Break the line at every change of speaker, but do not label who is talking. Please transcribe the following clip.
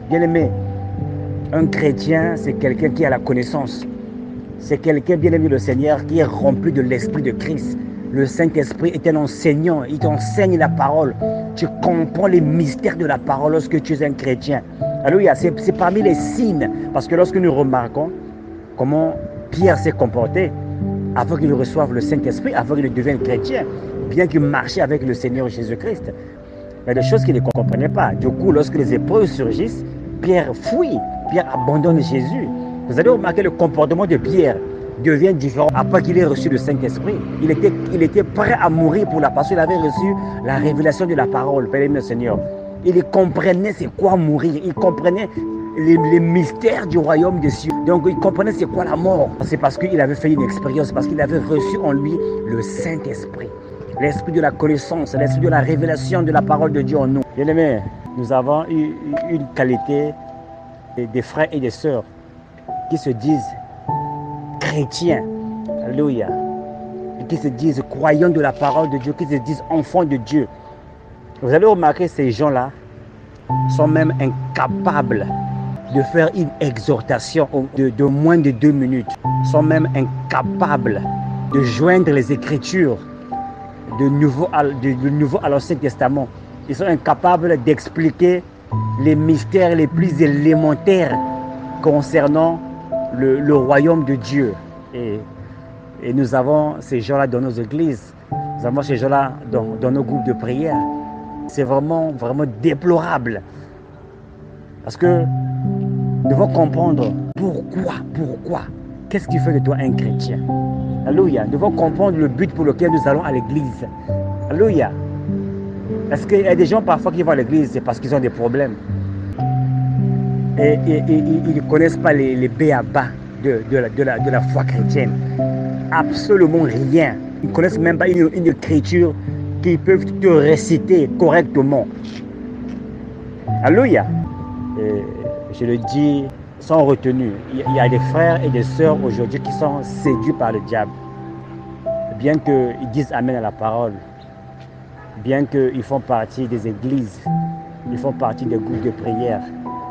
Bien-aimé, un chrétien, c'est quelqu'un qui a la connaissance. C'est quelqu'un, bien-aimé le Seigneur, qui est rempli de l'Esprit de Christ. Le Saint-Esprit est un enseignant, il t'enseigne la parole. Tu comprends les mystères de la parole lorsque tu es un chrétien. Alléluia, c'est parmi les signes. Parce que lorsque nous remarquons comment Pierre s'est comporté avant qu'il reçoive le Saint-Esprit, avant qu'il devienne chrétien, bien qu'il marchait avec le Seigneur Jésus-Christ, il y a des choses qu'il ne comprenait pas. Du coup, lorsque les épreuves surgissent, Pierre fuit, Pierre abandonne Jésus. Vous allez remarquer le comportement de Pierre devient différent après qu'il ait reçu le Saint-Esprit. Il était prêt à mourir pour la parce qu'il avait reçu la révélation de la parole, Père le Seigneur. Il comprenait c'est quoi mourir, il comprenait les mystères du royaume des cieux. Donc il comprenait c'est quoi la mort. C'est parce qu'il avait fait une expérience, parce qu'il avait reçu en lui le Saint-Esprit. L'esprit de la connaissance, l'esprit de la révélation de la parole de Dieu en nous. Bien-aimés, nous avons eu une qualité des frères et des sœurs qui se disent chrétiens, alléluia, qui se disent croyants de la parole de Dieu, qui se disent enfants de Dieu. Vous allez remarquer ces gens-là sont même incapables de faire une exhortation de moins de 2 minutes, sont même incapables de joindre les Écritures de nouveau à l'Ancien Testament. Ils sont incapables d'expliquer les mystères les plus élémentaires concernant le royaume de Dieu. Et nous avons ces gens-là dans nos églises, nous avons ces gens-là dans nos groupes de prière. C'est vraiment déplorable. Parce que nous devons comprendre pourquoi. Qu'est-ce qui fait de toi un chrétien? Alléluia. Nous devons comprendre le but pour lequel nous allons à l'église. Alléluia. Parce qu'il y a des gens parfois qui vont à l'église, c'est parce qu'ils ont des problèmes. Et ils ne connaissent pas les b.a.-ba de la foi chrétienne. Absolument rien. Ils ne connaissent même pas une écriture qu'ils peuvent te réciter correctement. Alléluia. Je le dis sans retenue. Il y a des frères et des sœurs aujourd'hui qui sont séduits par le diable. Bien qu'ils disent Amen à la parole, bien qu'ils font partie des églises, ils font partie des groupes de prière,